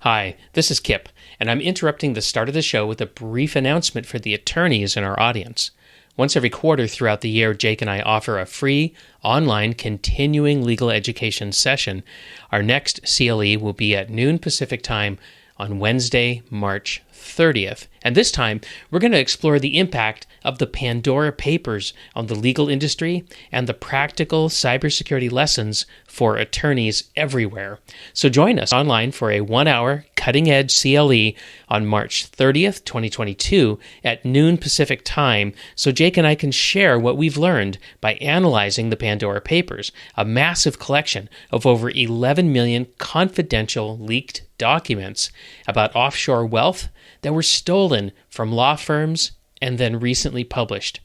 Hi, this is Kip, and I'm interrupting the start of the show with a brief announcement for the attorneys in our audience. Once every quarter throughout the year, Jake and I offer a free, online, continuing legal education session. Our next CLE will be at noon Pacific time on Wednesday, March 30th. And this time, we're going to explore the impact of the Pandora Papers on the legal industry and the practical cybersecurity lessons for attorneys everywhere. So join us online for a 1-hour cutting-edge CLE on March 30th, 2022 at noon Pacific time, so Jake and I can share what we've learned by analyzing the Pandora Papers, a massive collection of over 11 million confidential leaked documents about offshore wealth that were stolen from law firms and then recently published.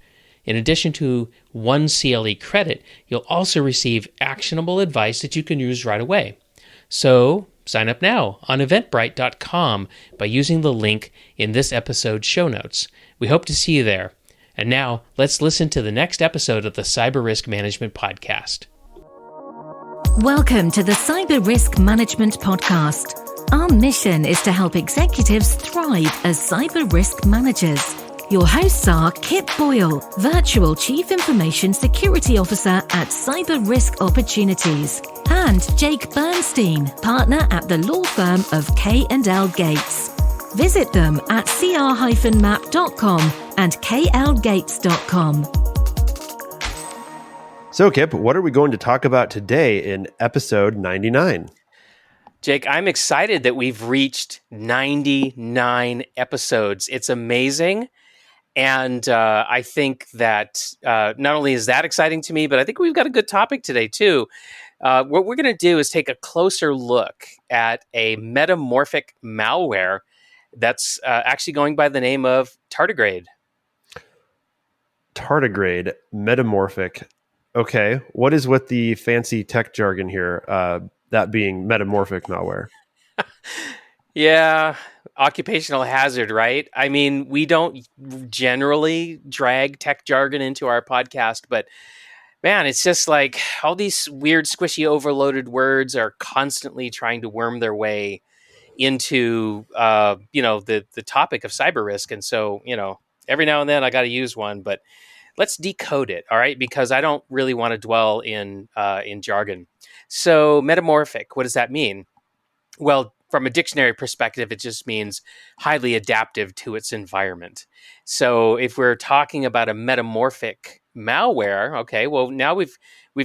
In addition to one CLE credit, you'll also receive actionable advice that you can use right away. So sign up now on eventbrite.com by using the link in this episode's show notes. We hope to see you there. And now let's listen to the next episode of the Cyber Risk Management Podcast. Welcome to the Cyber Risk Management Podcast. Our mission is to help executives thrive as cyber risk managers. Your hosts are Kip Boyle, Virtual Chief Information Security Officer at Cyber Risk Opportunities, and Jake Bernstein, Partner at the law firm of K&L Gates. Visit them at cr-map.com and klgates.com. So, Kip, what are we going to talk about today in episode 99? Jake, I'm excited that we've reached 99 episodes. It's amazing. And I think that not only is that exciting to me, but I think we've got a good topic today, too. What we're going to do is take a closer look at a metamorphic malware that's actually going by the name of Tardigrade. Tardigrade, metamorphic. Okay. What is with the fancy tech jargon here? That being metamorphic malware. Yeah, occupational hazard, right? I mean, we don't generally drag tech jargon into our podcast, but man, it's just like all these weird, squishy, overloaded words are constantly trying to worm their way into, the topic of cyber risk. And so, every now and then I got to use one, but let's decode it, all right? Because I don't really want to dwell in jargon. So metamorphic, what does that mean? Well, from a dictionary perspective, it just means highly adaptive to its environment. So if we're talking about a metamorphic malware, okay, well, now we've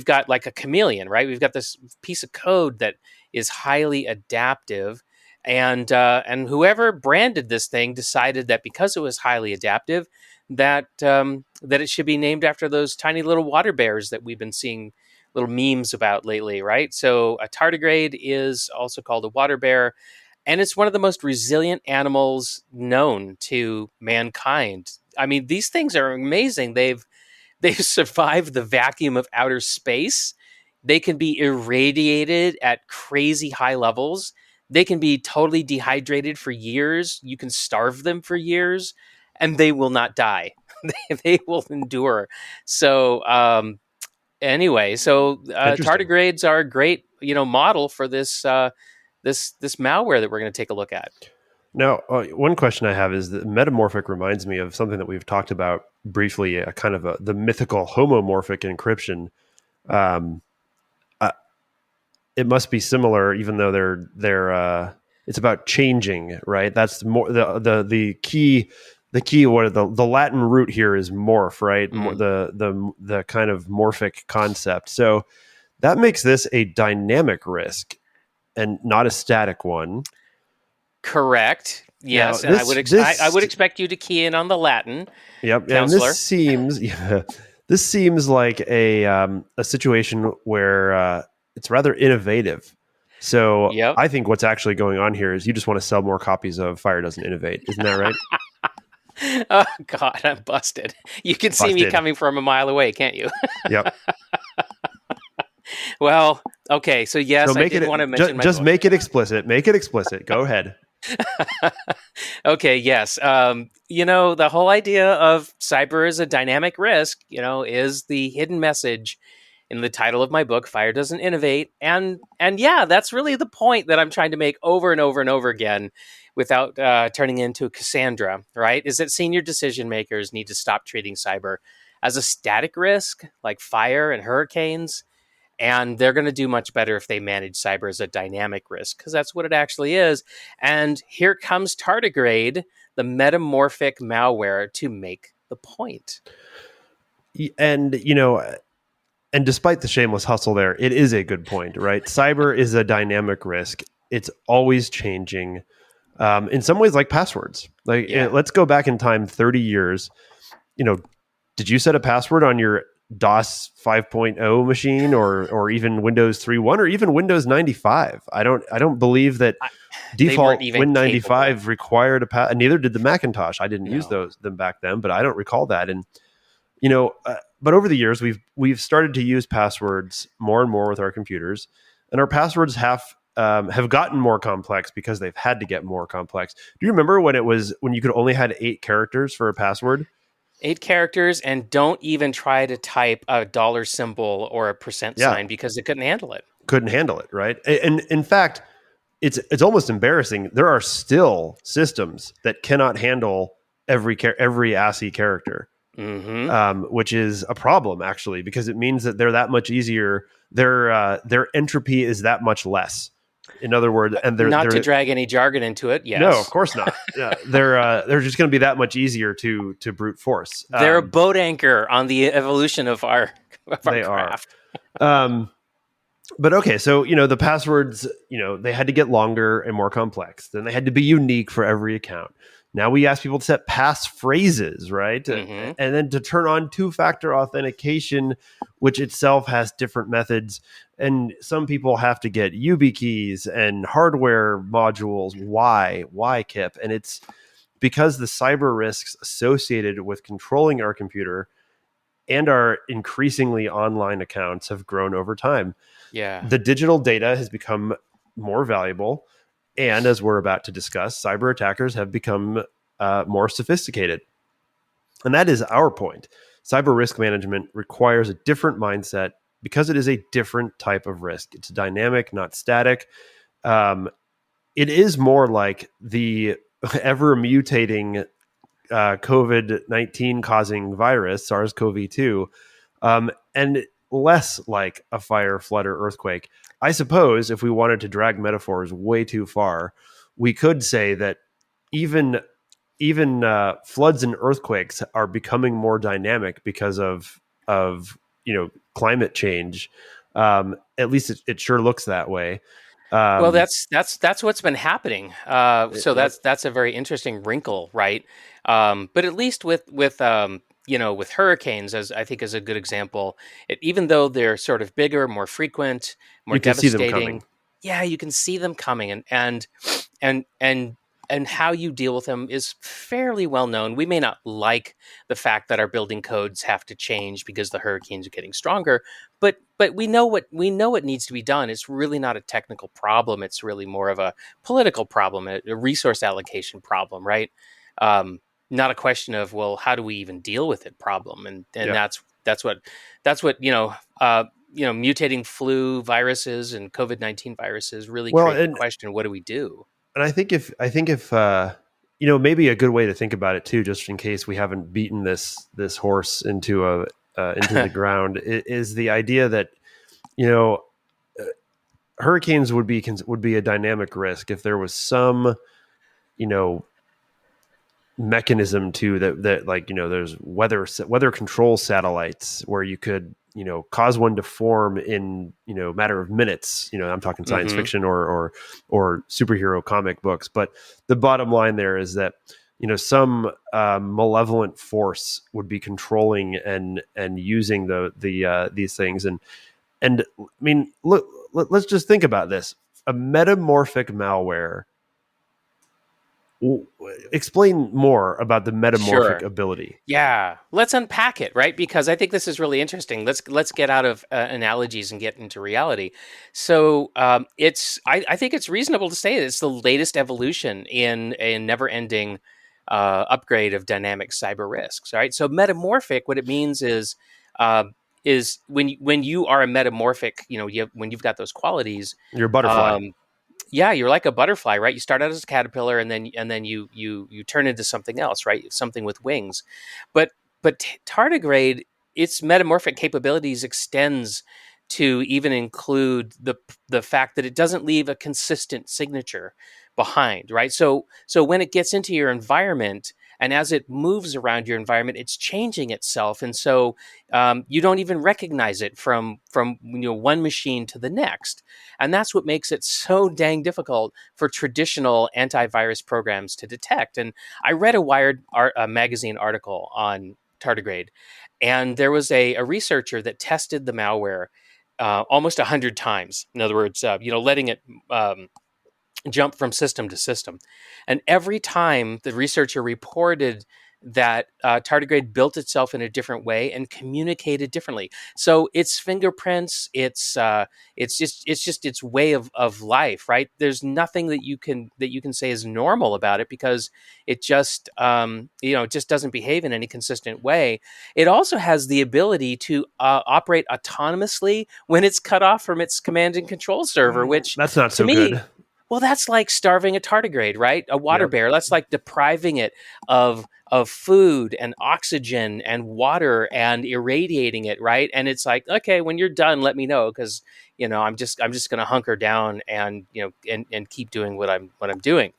got like a chameleon, right? We've got this piece of code that is highly adaptive. And whoever branded this thing decided that because it was highly adaptive, that it should be named after those tiny little water bears that we've been seeing little memes about lately, right? So a tardigrade is also called a water bear, and it's one of the most resilient animals known to mankind. I mean, these things are amazing. They've survived the vacuum of outer space. They can be irradiated at crazy high levels. They can be totally dehydrated for years. You can starve them for years, and they will not die. They will endure. So, anyway, tardigrades are a great, model for this this malware that we're going to take a look at. Now, one question I have is that metamorphic reminds me of something that we've talked about briefly, the mythical homomorphic encryption. It must be similar, even though they're it's about changing, right? That's more the key. The key, the Latin root here is morph, right? The kind of morphic concept. So that makes this a dynamic risk and not a static one. Correct. Yes, now, I would expect you to key in on the Latin. Yep, counselor. And this seems like a situation where it's rather innovative. So yep. I think what's actually going on here is you just want to sell more copies of Fire Doesn't Innovate. Isn't that right? Oh, God, I'm busted. You can see me coming from a mile away, can't you? Yep. Well, okay. So, yes, I did want to mention just make it explicit. Make it explicit. Go ahead. Okay, yes. The whole idea of cyber as a dynamic risk, is the hidden message in the title of my book, Fire Doesn't Innovate. And yeah, that's really the point that I'm trying to make over and over and over again without turning into Cassandra, right? Is that senior decision makers need to stop treating cyber as a static risk like fire and hurricanes. And they're going to do much better if they manage cyber as a dynamic risk, because that's what it actually is. And here comes Tardigrade, the metamorphic malware, to make the point. And, and despite the shameless hustle there, it is a good point, right? Cyber is a dynamic risk. It's always changing. In some ways, like passwords. Let's go back in time 30 years. Did you set a password on your DOS 5.0 machine or even Windows 3.1 or even Windows 95? I don't believe that default Win 95 required a neither did the Macintosh. I didn't use them back then, but I don't recall that. And but over the years we've started to use passwords more and more with our computers, and our passwords have gotten more complex because they've had to get more complex. Do you remember when you could only had 8 characters for a password? 8 characters, and don't even try to type a dollar symbol or a percent sign because it couldn't handle it. Right? And in fact, it's almost embarrassing. There are still systems that cannot handle every ASCII character, which is a problem actually, because it means that they're that much easier. Their entropy is that much less. In other words, and they're not to drag any jargon into it. Yes. No, of course not. Yeah, they're just going to be that much easier to brute force. They're a boat anchor on the evolution of our craft. But okay, so the passwords, they had to get longer and more complex. Then they had to be unique for every account. Now we ask people to set passphrases, right? And then to turn on 2-factor authentication, which itself has different methods. And some people have to get YubiKeys and hardware modules. Why, Kip? And it's because the cyber risks associated with controlling our computer and our increasingly online accounts have grown over time. Yeah. The digital data has become more valuable. And as we're about to discuss, cyber attackers have become more sophisticated. And that is our point. Cyber risk management requires a different mindset because it is a different type of risk. It's dynamic, not static. It is more like the ever mutating COVID-19 causing virus, SARS-CoV-2, and less like a fire, flood, or earthquake. I suppose if we wanted to drag metaphors way too far, we could say that even floods and earthquakes are becoming more dynamic because of climate change. At least it sure looks that way. Well, that's what's been happening. So that's a very interesting wrinkle, right? But at least with hurricanes, as I think is a good example, even though they're sort of bigger, more frequent, more devastating, you can see them coming, and how you deal with them is fairly well known. We may not like the fact that our building codes have to change because the hurricanes are getting stronger, but we know what needs to be done. It's really not a technical problem. It's really more of a political problem, a resource allocation problem, right? Not a question of, well, how do we even deal with it problem, and that's what mutating flu viruses and COVID-19 viruses really create the question: what do we do? And I think if maybe a good way to think about it too, just in case we haven't beaten this horse into the ground, is the idea that hurricanes would be a dynamic risk if there was some mechanism to that like there's weather control satellites where you could cause one to form in matter of minutes. I'm talking science fiction or superhero comic books, but the bottom line there is that some malevolent force would be controlling and using these things. And I mean, look, let's just think about this. A metamorphic malware. Explain more about the metamorphic ability. Yeah, let's unpack it, right? Because I think this is really interesting. Let's get out of analogies and get into reality. So I think it's reasonable to say that it's the latest evolution in a never-ending upgrade of dynamic cyber risks. Right. So metamorphic, what it means is is when you are a metamorphic, when you've got those qualities, You're a butterfly. yeah, you're like a butterfly, right? You start out as a caterpillar, and then you turn into something else, right? Something with wings. But tardigrade, its metamorphic capabilities extends to even include the fact that it doesn't leave a consistent signature behind, right? So when it gets into your environment, and as it moves around your environment, it's changing itself, and so you don't even recognize it from one machine to the next. And that's what makes it so dang difficult for traditional antivirus programs to detect. And I read a Wired magazine article on tardigrade, and there was a researcher that tested the malware almost 100 times. In other words, letting it jump from system to system. And every time the researcher reported that tardigrade built itself in a different way and communicated differently. So its fingerprints, it's just its way of life, right? There's nothing that you can say is normal about it, because it just just doesn't behave in any consistent way. It also has the ability to operate autonomously when it's cut off from its command and control server, which That's not to so me, good. well, that's like starving a tardigrade, right? A water Yep. bear. That's like depriving it of food and oxygen and water and irradiating it, right? And it's like, okay, when you're done, let me know, because I'm just going to hunker down and and keep doing what I'm doing.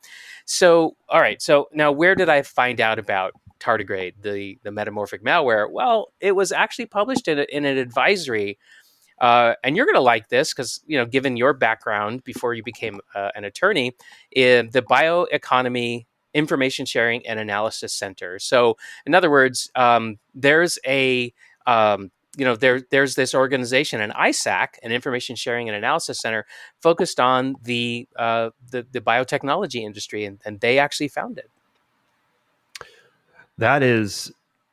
So, all right. So now, where did I find out about tardigrade, the metamorphic malware? Well, it was actually published in an advisory. And you're going to like this because, given your background before you became an attorney, in the Bioeconomy Information Sharing and Analysis Center. So, in other words, there's there's this organization, an ISAC, an Information Sharing and Analysis Center, focused on the biotechnology industry, and they actually found it. That is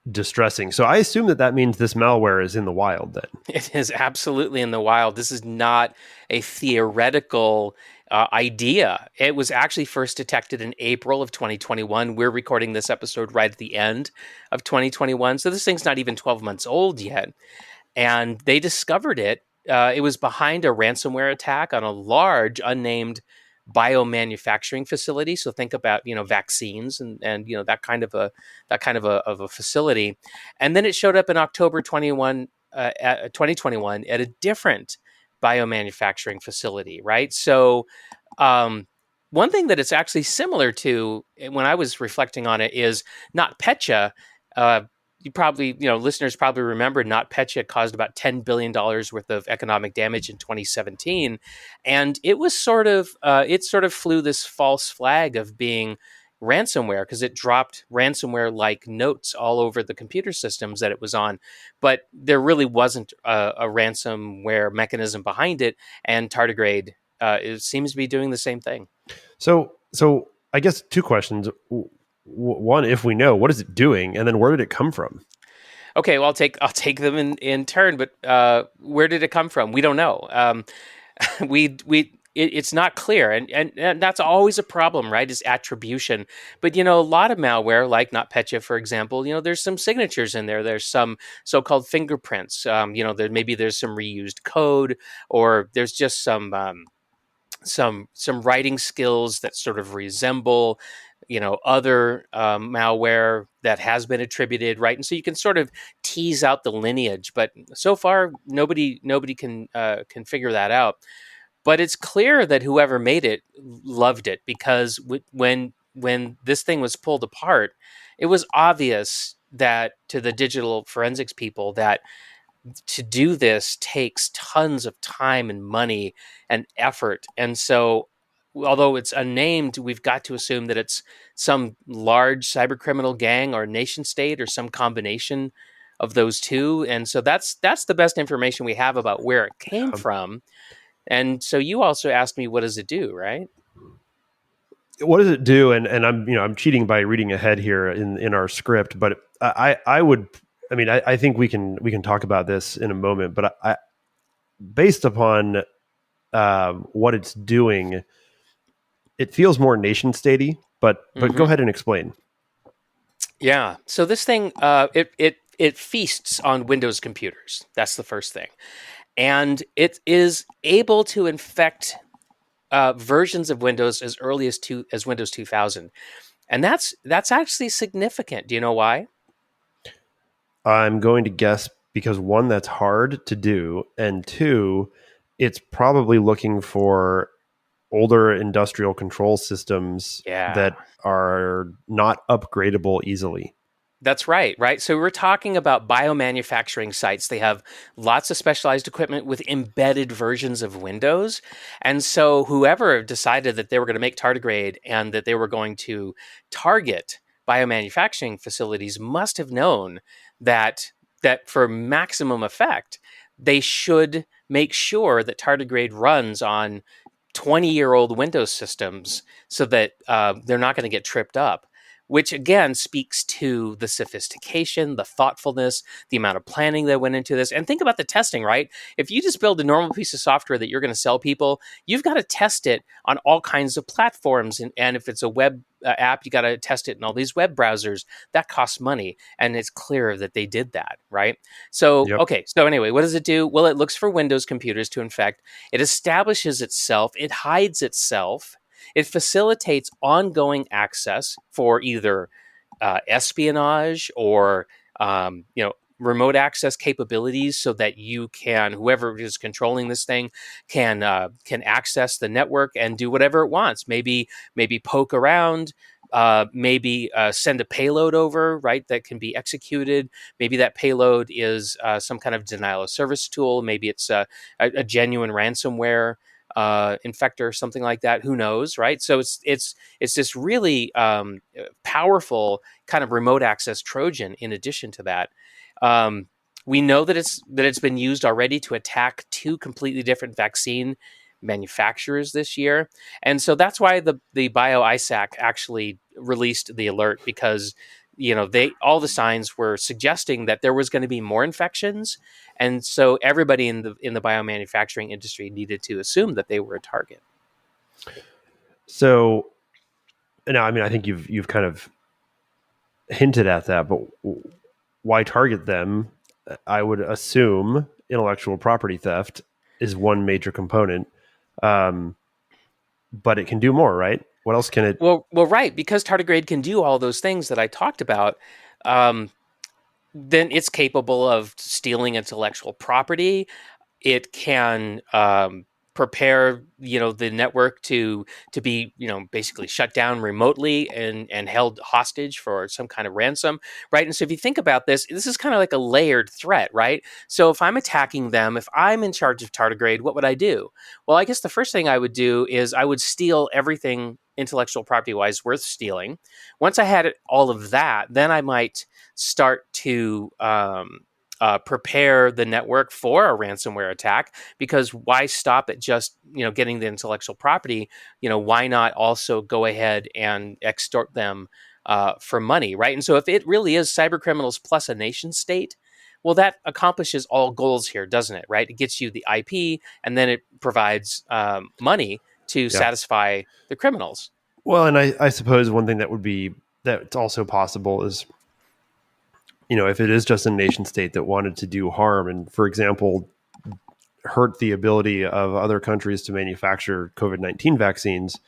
distressing. So I assume that means this malware is in the wild then. It is absolutely in the wild. This is not a theoretical idea. It was actually first detected in April of 2021. We're recording this episode right at the end of 2021. So this thing's not even 12 months old yet. And they discovered it. It was behind a ransomware attack on a large unnamed biomanufacturing facility. So think about vaccines and that kind of a facility. And then it showed up in October 2021 at a different biomanufacturing facility, right? So one thing that it's actually similar to, when I was reflecting on it, is NotPetya. You probably, listeners probably remember NotPetya caused about $10 billion worth of economic damage in 2017. And it was sort of flew this false flag of being ransomware, because it dropped ransomware like notes all over the computer systems that it was on. But there really wasn't a ransomware mechanism behind it. And tardigrade it seems to be doing the same thing. So I guess two questions. One, if we know, what is it doing? And then where did it come from? Okay, well, I'll take them in turn. But where did it come from? We don't know. It's not clear, and that's always a problem, right? Is attribution. But a lot of malware, like NotPetya, for example, there's some signatures in there. There's some so-called fingerprints. Maybe there's some reused code, or there's just some writing skills that sort of resemble other malware that has been attributed, right? And so you can sort of tease out the lineage, but so far nobody can figure that out. But it's clear that whoever made it loved it, because when this thing was pulled apart, it was obvious that to the digital forensics people that to do this takes tons of time and money and effort. And so, although it's unnamed, we've got to assume that it's some large cyber criminal gang or nation state or some combination of those two. And so that's the best information we have about where it came from. And so you also asked me, what does it do, right? What does it do? And I'm cheating by reading ahead here in our script, but I think we can talk about this in a moment, but based upon what it's doing, it feels more nation statey, but go ahead and explain. Yeah. So this thing, it feasts on Windows computers. That's the first thing. And it is able to infect versions of Windows as early as Windows 2000. And that's actually significant. Do you know why? I'm going to guess because one, that's hard to do, and two, it's probably looking for older industrial control systems Yeah. that are not upgradable easily. That's right, right? So we're talking about biomanufacturing sites. They have lots of specialized equipment with embedded versions of Windows. And so whoever decided that they were going to make tardigrade and that they were going to target biomanufacturing facilities must have known that for maximum effect, they should make sure that tardigrade runs on 20-year-old Windows systems so that they're not going to get tripped up, which again speaks to the sophistication, the thoughtfulness, the amount of planning that went into this. And think about the testing, right? If you just build a normal piece of software that you're going to sell people, you've got to test it on all kinds of platforms. And if it's a web app, you got to test it in all these web browsers. That costs money. And it's clear that they did that, right? So, Yep. okay. So, anyway, what does it do? Well, it looks for Windows computers to infect. It establishes itself, it hides itself, it facilitates ongoing access for either espionage or remote access capabilities, so that whoever is controlling this thing can access the network and do whatever it wants. Maybe poke around. Maybe send a payload over, right, that can be executed. Maybe that payload is some kind of denial of service tool. Maybe it's a genuine ransomware infector or something like that. Who knows, right? So it's this really powerful kind of remote access Trojan. In addition to that, we know that it's been used already to attack two completely different vaccine manufacturers this year, and so that's why the BioISAC actually released the alert, because all the signs were suggesting that there was going to be more infections, and so everybody in the biomanufacturing industry needed to assume that they were a target. So now, I mean, I think you've kind of hinted at that, but why target them? I would assume intellectual property theft is one major component, but it can do more, right? What else can it? Well, right, because tardigrade can do all those things that I talked about. Then it's capable of stealing intellectual property. It can prepare the network to be basically shut down remotely and held hostage for some kind of ransom, right? And so if you think about this is kind of like a layered threat, right? So if I'm attacking them, if I'm in charge of tardigrade, what would I do? Well, I guess the first thing I would do is I would steal everything intellectual property wise worth stealing. Once I had all of that, then I might start to prepare the network for a ransomware attack, because why stop at just getting the intellectual property? Why not also go ahead and extort them for money, right? And so if it really is cyber criminals plus a nation state, well, that accomplishes all goals here, doesn't it? Right? It gets you the IP, and then it provides money to Yeah. satisfy the criminals. Well, and I suppose one thing that's also possible is, if it is just a nation state that wanted to do harm and, for example, hurt the ability of other countries to manufacture COVID-19 vaccines,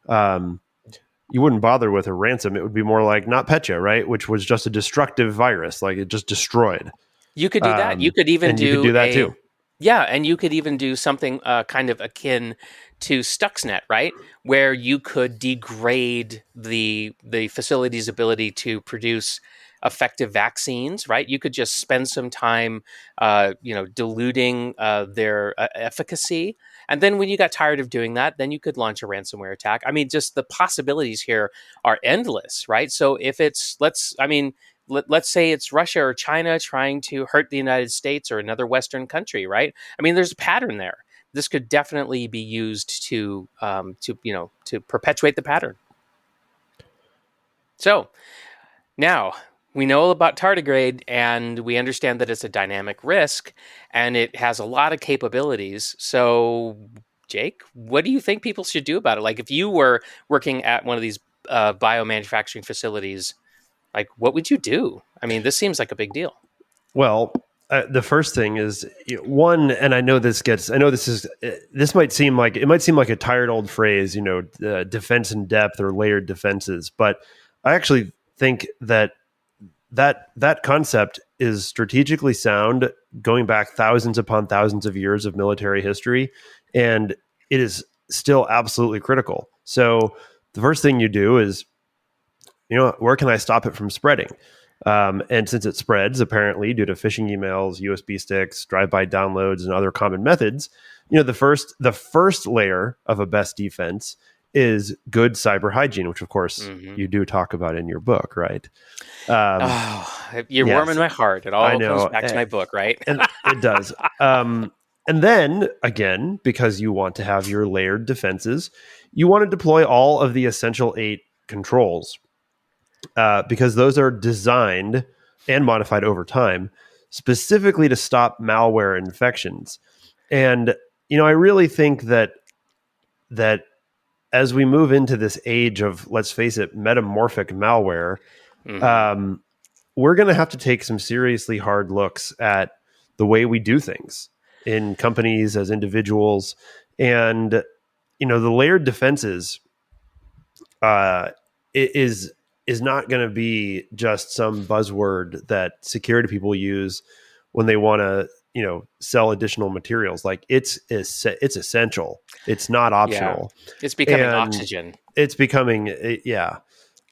you wouldn't bother with a ransom. It would be more like NotPetya, right? Which was just a destructive virus. Like, it just destroyed. You could do that. You could even you could do that too. Yeah, and you could even do something kind of akin to Stuxnet, right? Where you could degrade the facility's ability to produce effective vaccines, right? You could just spend some time, diluting their efficacy, and then when you got tired of doing that, then you could launch a ransomware attack. I mean, just the possibilities here are endless, right? So if let's say it's Russia or China trying to hurt the United States or another Western country, right? I mean, there's a pattern there. This could definitely be used to perpetuate the pattern. So now we know about tardigrade, and we understand that it's a dynamic risk, and it has a lot of capabilities. So, Jake, what do you think people should do about it? Like, if you were working at one of these biomanufacturing facilities, like, what would you do? I mean, this seems like a big deal. Well, the first thing is one, and I know this might seem like a tired old phrase, defense in depth or layered defenses, but I actually think that concept is strategically sound, going back thousands upon thousands of years of military history, and it is still absolutely critical. So the first thing you do is, where can I stop it from spreading? And since it spreads, apparently, due to phishing emails, USB sticks, drive-by downloads, and other common methods, the first layer of a best defense is good cyber hygiene, which of course you do talk about in your book, right? You're warming my heart. It all comes back to my book, right? And it does. And then again, because you want to have your layered defenses, you want to deploy all of the essential 8 controls, because those are designed and modified over time specifically to stop malware infections. And I really think that as we move into this age of, let's face it, metamorphic malware, we're going to have to take some seriously hard looks at the way we do things in companies, as individuals. And the layered defenses is not going to be just some buzzword that security people use when they want to sell additional materials. Like it's essential. It's not optional. Yeah. It's becoming oxygen. It's becoming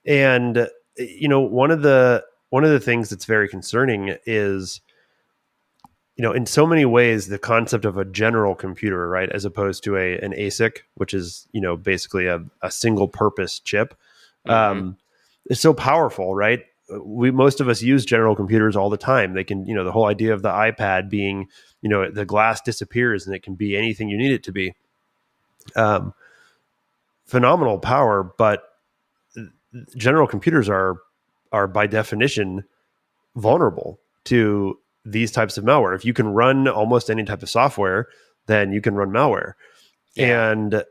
And one of the things that's very concerning is, in so many ways, the concept of a general computer, right, as opposed to an ASIC, which is basically a single purpose chip, is so powerful, right? Most of us use general computers all the time. They can, the whole idea of the iPad being, the glass disappears and it can be anything you need it to be. Phenomenal power, but general computers are by definition vulnerable to these types of malware. If you can run almost any type of software, then you can run malware. Yeah. And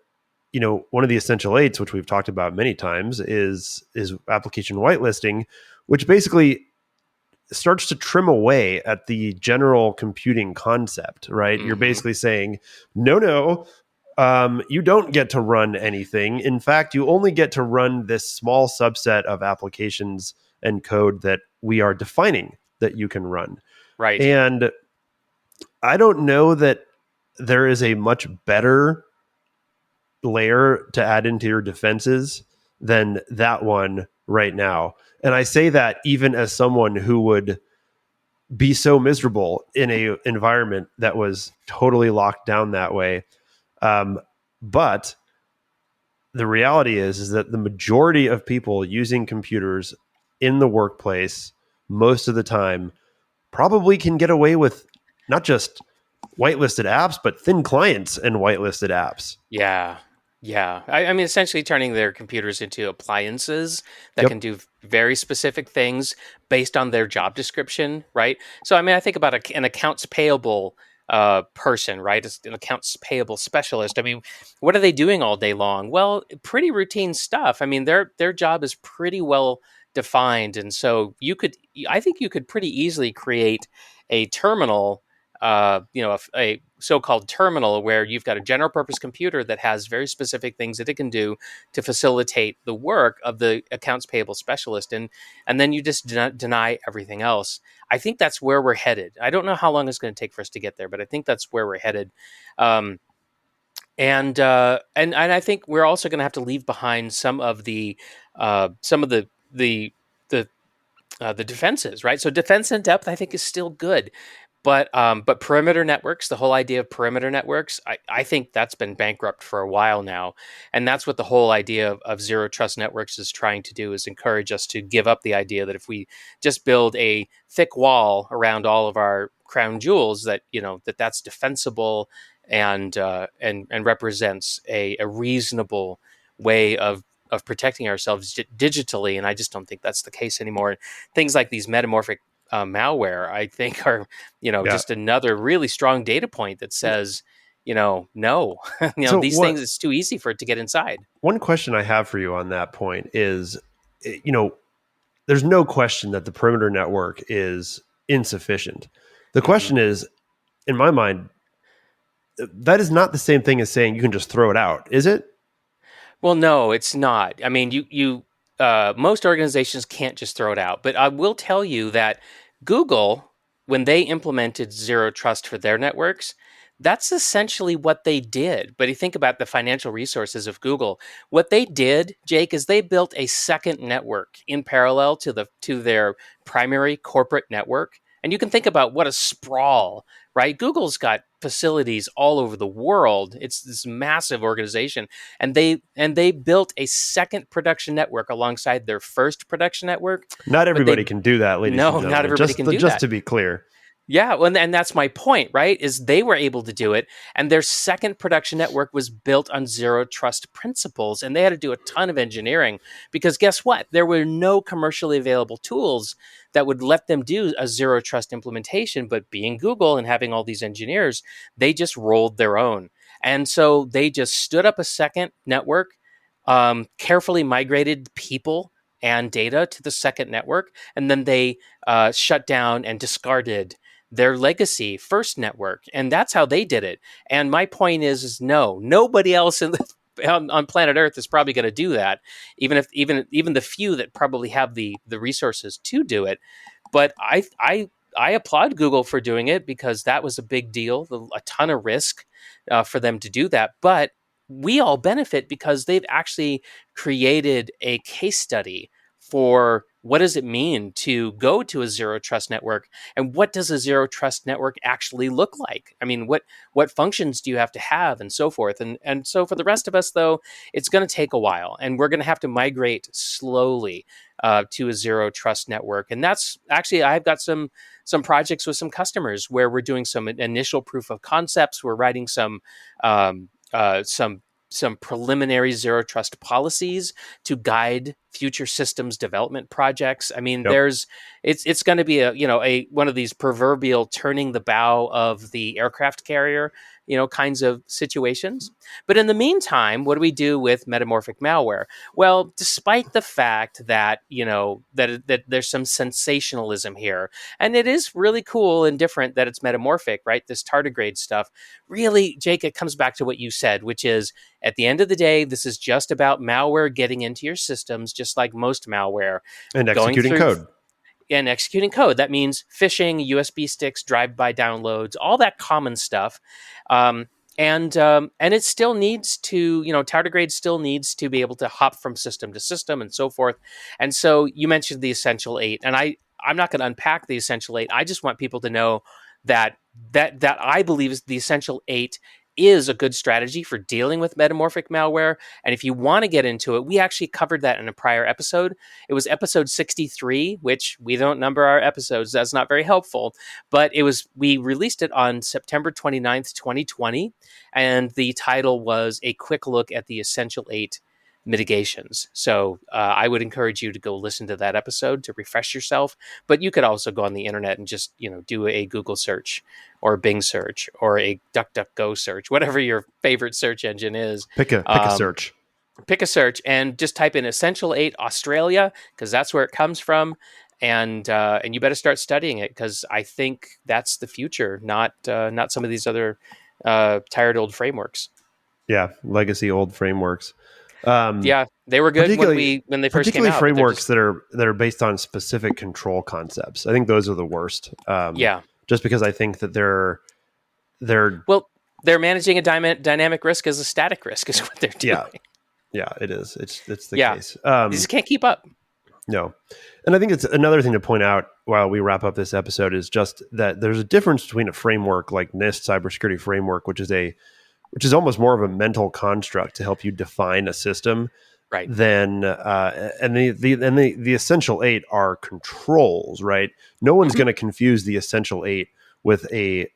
one of the essential 8s, which we've talked about many times, is application whitelisting, which basically starts to trim away at the general computing concept, right? You're basically saying, no, you don't get to run anything. In fact, you only get to run this small subset of applications and code that we are defining that you can run. Right. And I don't know that there is a much better layer to add into your defenses than that one right now. And I say that even as someone who would be so miserable in a environment that was totally locked down that way. But the reality is that the majority of people using computers in the workplace most of the time probably can get away with not just whitelisted apps, but thin clients and whitelisted apps. Yeah. Yeah. I mean, essentially turning their computers into appliances that can do very specific things based on their job description, right? So, I mean, I think about an accounts payable person, right? It's an accounts payable specialist. I mean, what are they doing all day long? Well, pretty routine stuff. I mean, their job is pretty well defined. And so I think you could pretty easily create a terminal, a so-called terminal where you've got a general purpose computer that has very specific things that it can do to facilitate the work of the accounts payable specialist. And then you just deny everything else. I think that's where we're headed. I don't know how long it's going to take for us to get there, but I think that's where we're headed. And I think we're also going to have to leave behind some of the defenses, right? So defense in depth, I think, is still good. But perimeter networks, the whole idea of perimeter networks, I think that's been bankrupt for a while now. And that's what the whole idea of zero trust networks is trying to do, is encourage us to give up the idea that if we just build a thick wall around all of our crown jewels, that that's defensible and represents a reasonable way of protecting ourselves digitally. And I just don't think that's the case anymore. Things like these metamorphic malware, I think, are just another really strong data point that says, no, so these things, it's too easy for it to get inside. One question I have for you on that point is, there's no question that the perimeter network is insufficient. The Hmm. question is, in my mind, that is not the same thing as saying you can just throw it out, is it? Well, no, it's not. I mean, most organizations can't just throw it out. But I will tell you that Google, when they implemented zero trust for their networks, that's essentially what they did. But you think about the financial resources of Google. What they did, Jake, is they built a second network in parallel to their primary corporate network. And you can think about what a sprawl, right? Google's got facilities all over the world. It's this massive organization, and they built a second production network alongside their first production network. Not But everybody can do that, ladies and not gentlemen. everybody can do Just that. to be clear. Yeah, well, and that's my point, right? Is they were able to do it, and their second production network was built on zero trust principles, and they had to do a ton of engineering because guess what? There were no commercially available tools that would let them do a zero trust implementation. But being Google and having all these engineers, they just rolled their own, and so they just stood up a second network, carefully migrated people and data to the second network, and then they shut down and discarded their legacy first network, and that's how they did it. And my point is no, nobody else on planet Earth is probably going to do that, even the few that probably have the resources to do it. But I applaud Google for doing it because that was a big deal, a ton of risk for them to do that. But we all benefit because they've actually created a case study for what does it mean to go to a zero trust network, and what does a zero trust network actually look like. I mean, what functions do you have to have, and so forth. And so for the rest of us, though, it's going to take a while, and we're going to have to migrate slowly to a zero trust network. And that's actually, I've got some projects with some customers where we're doing some initial proof of concepts. We're writing um, some preliminary zero trust policies to guide future systems development projects. I mean, Yep. it's going to be a one of these proverbial turning the bow of the aircraft carrier, kinds of situations. But in the meantime, what do we do with metamorphic malware? Well, despite the fact that that there's some sensationalism here, and it is really cool and different that it's metamorphic, right? This tardigrade stuff. Really, Jake, it comes back to what you said, which is at the end of the day, this is just about malware getting into your systems, just like most malware, And going executing through code. and executing code. That means phishing, USB sticks, drive-by downloads, all that common stuff. Um, and it still needs to, Tardigrade still needs to be able to hop from system to system and so forth. And so you mentioned the Essential 8, and I'm not going to unpack the Essential 8. I just want people to know that I believe is the Essential 8 is a good strategy for dealing with metamorphic malware. And if you want to get into it, we actually covered that in a prior episode. It was episode 63, which we don't number our episodes. That's not very helpful. But we released it on September 29th, 2020. And the title was A Quick Look at the Essential 8 Mitigations. So I would encourage you to go listen to that episode to refresh yourself. But you could also go on the internet and just, do a Google search or a Bing search or a DuckDuckGo search, whatever your favorite search engine is. Pick a search. Pick a search and just type in Essential 8 Australia, because that's where it comes from. And you better start studying it, because I think that's the future, not some of these other tired old frameworks. Yeah, legacy old frameworks. Yeah, they were good when they first came out. Frameworks that are based on specific control concepts. I think those are the worst. Yeah, just because I think that they're well, they're managing a dynamic risk as a static risk is what they're doing. Yeah, it is. It's the case. They just can't keep up. No, and I think it's another thing to point out while we wrap up this episode is just that there's a difference between a framework like NIST cybersecurity framework, which is almost more of a mental construct to help you define a system, right? Then and the Essential 8 are controls, right? No one's going to confuse the Essential 8 with a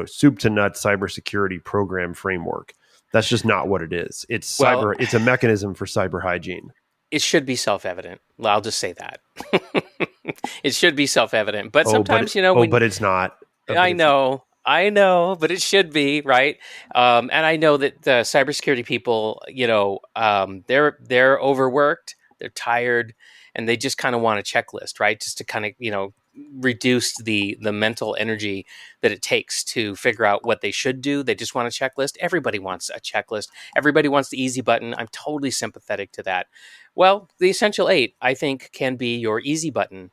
soup to nuts cybersecurity program framework. That's just not what it is. It's a mechanism for cyber hygiene. It should be self-evident. I'll just say that. It should be self-evident, but sometimes but it's not. I know, but it should be, right? And I know that the cybersecurity people, they're overworked, they're tired, and they just kind of want a checklist, right? Just to kind of, reduced the mental energy that it takes to figure out what they should do. They just want a checklist. Everybody wants a checklist. Everybody wants the easy button. I'm totally sympathetic to that. Well, the Essential 8, I think, can be your easy button.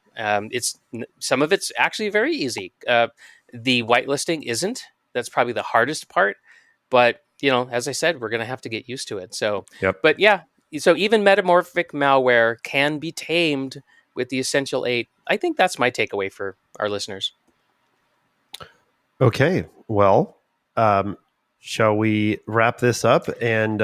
Some of it's actually very easy. The whitelisting isn't. That's probably the hardest part. But, as I said, we're going to have to get used to it. So, Yep. But yeah, so even metamorphic malware can be tamed with the Essential 8. I think that's my takeaway for our listeners. Okay. Well, shall we wrap this up? And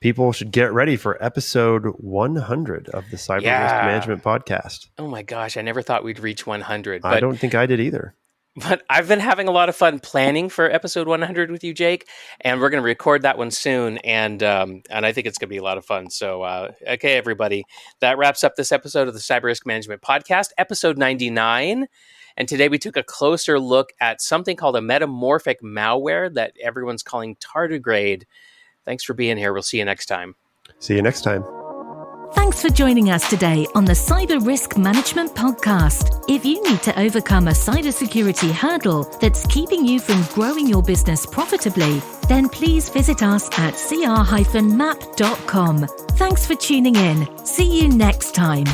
people should get ready for episode 100 of the Cyber Risk Management Podcast. Oh my gosh, I never thought we'd reach 100. I don't think I did either. But I've been having a lot of fun planning for episode 100 with you, Jake, and we're going to record that one soon, and I think it's going to be a lot of fun. So, okay, everybody, that wraps up this episode of the Cyber Risk Management Podcast, episode 99. And today we took a closer look at something called a metamorphic malware that everyone's calling Tardigrade. Thanks for being here. We'll see you next time. See you next time. Thanks for joining us today on the Cyber Risk Management Podcast. If you need to overcome a cybersecurity hurdle that's keeping you from growing your business profitably, then please visit us at cr-map.com. Thanks for tuning in. See you next time.